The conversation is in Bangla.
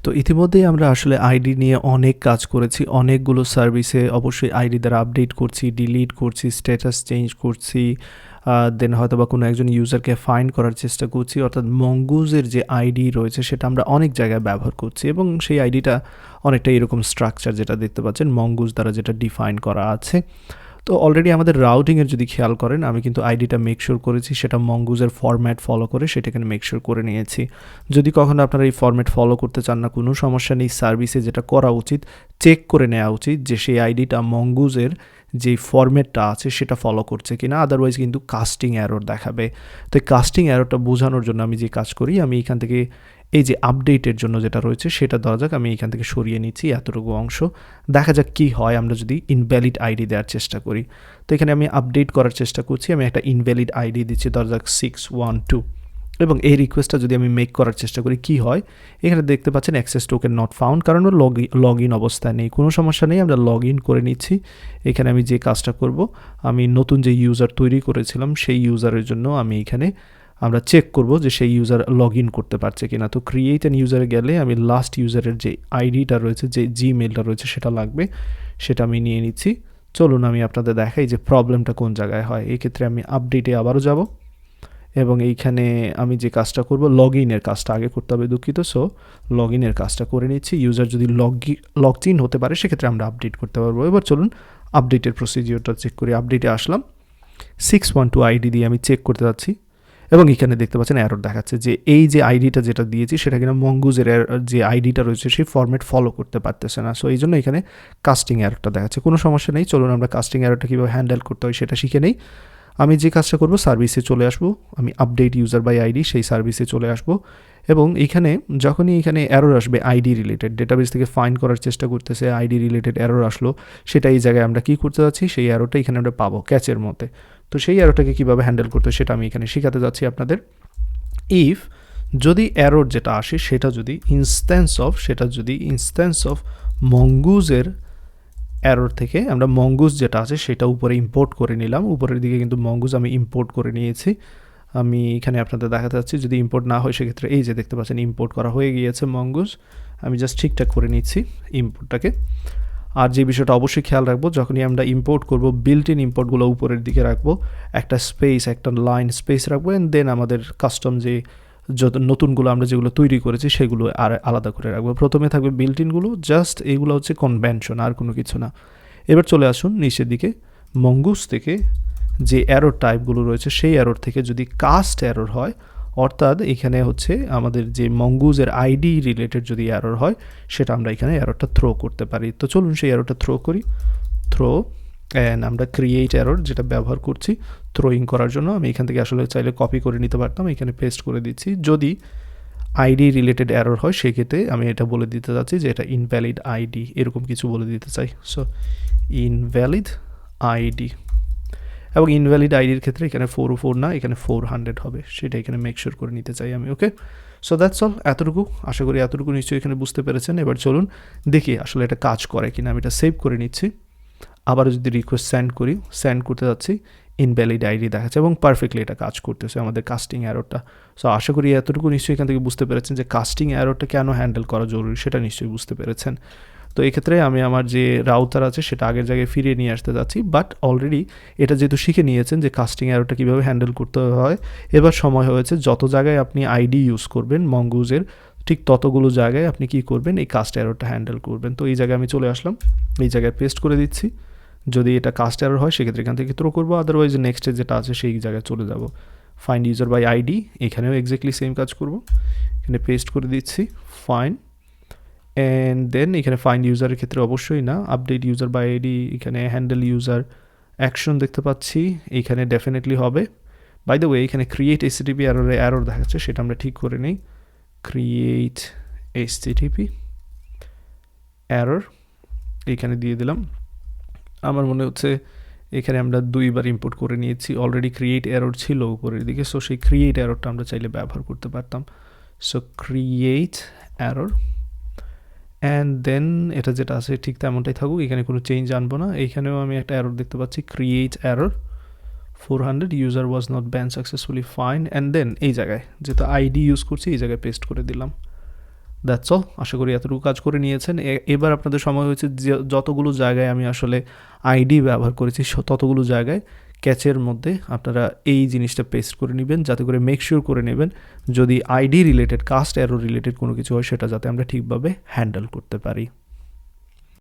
তো ইতিমধ্যেই আমরা আসলে আইডি নিয়ে অনেক কাজ করেছি। অনেকগুলো সার্ভিসে অবশ্যই আইডি দ্বারা আপডেট করছি, ডিলিট করছি, স্ট্যাটাস চেঞ্জ করছি। দেন হয়তোবা কোনো একজন ইউজারকে ফাইন্ড করার চেষ্টা করছি। অর্থাৎ মঙ্গুজের যে আইডি রয়েছে সেটা আমরা অনেক জায়গায় ব্যবহার করছি এবং সেই আইডিটা অনেকটা এরকম স্ট্রাকচার যেটা দেখতে পাচ্ছেন মঙ্গুজ দ্বারা যেটা ডিফাইন করা আছে। তো অলরেডি আমাদের রাউটিংয়ের যদি খেয়াল করেন আমি কিন্তু আইডিটা মেক শিওর করেছি সেটা মঙ্গুজের ফরম্যাট ফলো করে সেটা এখানে মেক শিওর করে নিয়েছি। যদি কখনো আপনারা এই ফরম্যাট ফলো করতে চান না, কোনো সমস্যা নেই। সার্ভিসে যেটা করা উচিত চেক করে নেওয়া উচিত যে সেই আইডিটা মঙ্গুজের যে ফরম্যাটটা আছে সেটা ফলো করছে কিনা, আদারওয়াইজ কিন্তু কাস্টিং এরর দেখাবে। তো এই কাস্টিং এররটা বোঝানোর জন্য আমি যে কাজ করি, আমি এখান থেকে এই যে আপডেটের জন্য যেটা রয়েছে সেটা ধরা যাক আমি এখান থেকে সরিয়ে নিচ্ছি এতটুকু অংশ। দেখা যাক কী হয় আমরা যদি ইনভ্যালিড আইডি দেওয়ার চেষ্টা করি। তো এখানে আমি আপডেট করার চেষ্টা করছি, আমি একটা ইনভ্যালিড আইডি দিচ্ছি ধরা যাক 612 এবং এই রিকোয়েস্টটা যদি আমি মেক করার চেষ্টা করি কি হয়, এখানে দেখতে পাচ্ছেন অ্যাক্সেস টোকেন নট ফাউন্ড, কারণ লগ ইন অবস্থায় নেই। কোনো সমস্যা নেই, আমরা লগ ইন করে নিচ্ছি। এখানে আমি যে কাজটা করব, আমি নতুন যে ইউজার তৈরি করেছিলাম সেই ইউজারের জন্য আমি এখানে আমরা চেক করব যে সেই ইউজার লগ ইন করতে পারছে কিনা। তো ক্রিয়েট অ্যান ইউজারে গেলে আমি লাস্ট ইউজারের যে আইডিটা রয়েছে, যে জিমেলটা রয়েছে সেটা লাগবে, সেটা আমি নিয়ে নিচ্ছি। চলুন আমি আপনাদের দেখাই যে প্রবলেমটা কোন জায়গায় হয়। এই ক্ষেত্রে আমি আপডেটে আবারও যাব এবং এইখানে আমি যে কাজটা করব, লগ ইনের কাজটা আগে করতে হবে, দুঃখিত। সো লগ ইনের কাজটা করে নিচ্ছি। ইউজার যদি লগ ইন হতে পারে সেক্ষেত্রে আমরা আপডেট করতে পারবো। এবার চলুন আপডেটের প্রসিজিওরটা চেক করি। আপডেটে আসলাম, 612 আইডি দিয়ে আমি চেক করতে যাচ্ছি এবং এখানে দেখতে পাচ্ছেন এরর দেখাচ্ছে যে এই যে আইডিটা যেটা দিয়েছি সেটা কিনা মঙ্গুজের যে আইডিটা রয়েছে সেই ফরম্যাট ফলো করতে পারতেছে না। সো এই জন্য এখানে কাস্টিং এররটা দেখাচ্ছে। কোনো সমস্যা নেই, চলুন আমরা কাস্টিং এররটা কীভাবে হ্যান্ডেল করতে হয় সেটা শিখে নেই। আমি যে কাজটা করব, সার্ভিসে চলে আসব, আমি আপডেট ইউজার বাই আইডি সেই সার্ভিসে চলে আসব এবং এইখানে যখনই এখানে এরর আসবে আইডি রিলেটেড, ডেটাবেস থেকে ফাইন্ড করার চেষ্টা করতেছে, আইডি রিলেটেড এরর আসলো, সেটা এই জায়গায় আমরা কী করতে যাচ্ছি, সেই এররটা এখানে আমরা পাবো ক্যাচের মধ্যে। তো সেই এররটাকে কীভাবে হ্যান্ডেল করতে সেটা আমি এখানে শেখাতে যাচ্ছি আপনাদের। ইফ যদি এরর যেটা আসে সেটা যদি ইনস্ট্যান্স অফ মঙ্গুজের এরর থেকে আমরা মঙ্গুজ যেটা আছে সেটা উপরে ইম্পোর্ট করে নিলাম। উপরের দিকে কিন্তু মঙ্গুজ আমি ইম্পোর্ট করে নিয়েছি। আমি এখানে আপনাদের দেখাতে যাচ্ছি, যদি ইম্পোর্ট না হয় সেক্ষেত্রে এই যে দেখতে পাচ্ছেন ইম্পোর্ট করা হয়ে গিয়েছে মঙ্গুজ। আমি জাস্ট ঠিকঠাক করে নিচ্ছি ইম্পোর্টটাকে। আর যে বিষয়টা অবশ্যই খেয়াল রাখবো, যখনই আমরা ইম্পোর্ট করব বিল্ট ইন ইম্পোর্টগুলো উপরের দিকে রাখবো, একটা স্পেস, একটা লাইন স্পেস রাখবো, অ্যান্ড দেন আমাদের কাস্টম যে যত নতুনগুলো আমরা যেগুলো তৈরি করেছি সেগুলো আর আলাদা করে রাখবো। প্রথমে থাকবে বিল্ট ইনগুলো, জাস্ট এইগুলো হচ্ছে কনভেনশন, আর কোনো কিছু না। এবার চলে আসুন নিচের দিকে, মঙ্গুস থেকে যে এরর টাইপগুলো রয়েছে সেই এরর থেকে যদি কাস্ট এরর হয়, অর্থাৎ এখানে হচ্ছে আমাদের যে মঙ্গুজের আইডি রিলেটেড যদি এরর হয় সেটা আমরা এখানে এররটা থ্রো করতে পারি। তো চলুন সেই এররটা থ্রো করি। থ্রো অ্যান্ড আমরা ক্রিয়েট এরর যেটা ব্যবহার করছি থ্রোয়িং করার জন্য, আমি এখান থেকে আসলে চাইলে কপি করে নিতে পারতাম, এখানে পেস্ট করে দিচ্ছি। যদি আইডি রিলেটেড এরর হয় সেক্ষেত্রে আমি এটা বলে দিতে চাচ্ছি যে এটা ইনভ্যালিড আইডি, এরকম কিছু বলে দিতে চাই। সো ইনভ্যালিড আইডি, এবং ইনভ্যালিড আইডির ক্ষেত্রে এখানে 404 না, এখানে 400 হবে, সেটা এখানে মেক শিওর করে নিতে চাই আমি। ওকে, সো দ্যাটস অল। এতটুকু আশা করি, এতটুকু নিশ্চয়ই এখানে বুঝতে পেরেছেন। এবার চলুন দেখি আসলে এটা কাজ করে কিনা। আমি এটা সেভ করে নিচ্ছি। আবার যদি রিকোয়েস্ট সেন্ড করতে যাচ্ছি, ইনভ্যালিড আইডি দেখাচ্ছে এবং পারফেক্টলি এটা কাজ করতেছে আমাদের কাস্টিং এররটা। সো আশা করি এতটুকু নিশ্চয়ই এখান থেকে বুঝতে পেরেছেন যে কাস্টিং এররটা কেন হ্যান্ডেল করা জরুরি, সেটা নিশ্চয়ই বুঝতে পেরেছেন। তো এক্ষেত্রে আমি আমার যে রাউটার আছে সেটা আগের জায়গায় ফিরিয়ে নিয়ে আসতে যাচ্ছি, বাট অলরেডি এটা যেহেতু শিখে নিয়েছেন যে কাস্টিং এররটা কীভাবে হ্যান্ডেল করতে হয়, এবার সময় হয়েছে যত জায়গায় আপনি আইডি ইউজ করবেন মঙ্গুজের, ঠিক ততগুলো জায়গায় আপনি কী করবেন, এই কাস্ট এররটা হ্যান্ডেল করবেন। তো এই জায়গায় আমি চলে আসলাম, এই জায়গায় পেস্ট করে দিচ্ছি। যদি এটা কাস্ট এরর হয় সেক্ষেত্রে এখান থেকে থ্রো করবো, আদারওয়াইজ নেক্সটে যেটা আছে সেই জায়গায় চলে যাব। ফাইন্ড ইউজার বাই আইডি, এখানেও এক্স্যাক্টলি সেম কাজ করব। এখানে পেস্ট করে দিচ্ছি ফাইন্ড, অ্যান্ড দেন এখানে ফাইন্ড ইউজারের ক্ষেত্রে অবশ্যই না, আপডেট ইউজার বাই আইডি, এখানে হ্যান্ডেল ইউজার অ্যাকশন দেখতে পাচ্ছি, এখানে ডেফিনেটলি হবে। বাই দ্য ওয়ে এখানে ক্রিয়েট এইচটিটিপি এরর দেখাচ্ছে, সেটা আমরা ঠিক করে নিই। ক্রিয়েট এইচটিটিপি এরর এখানে দিয়ে দিলাম। আমার মনে হচ্ছে এখানে আমরা 2বার ইম্পোর্ট করে নিয়েছি, অলরেডি ক্রিয়েট এরর ছিল উপরের দিকে, সো সেই ক্রিয়েট এররটা আমরা চাইলে ব্যবহার করতে পারতাম। So create error, and then এটা যেটা আছে ঠিক তেমনটাই থাকুক, এখানে কোনো চেঞ্জ আনবো না। এইখানেও আমি একটা এরর দেখতে পাচ্ছি, create error 400 user was not ban successfully find, and then এই জায়গায় যেহেতু আইডি ইউজ করছি এই জায়গায় পেস্ট করে দিলাম। That's all. আশা করি এতটুকু কাজ করে নিয়েছেন। এবার আপনাদের সময় হয়েছে যে যতগুলো জায়গায় আমি আসলে আইডি ব্যবহার করেছি ততগুলো জায়গায় ক্যাচের মধ্যে আপনারা এই জিনিসটা পেস্ট করে নেবেন, যাতে করে মেক শিওর করে নেবেন যদি ID related, cast error related কোনো কিছু হয় সেটা যাতে আমরা ঠিকভাবে হ্যান্ডেল করতে পারি।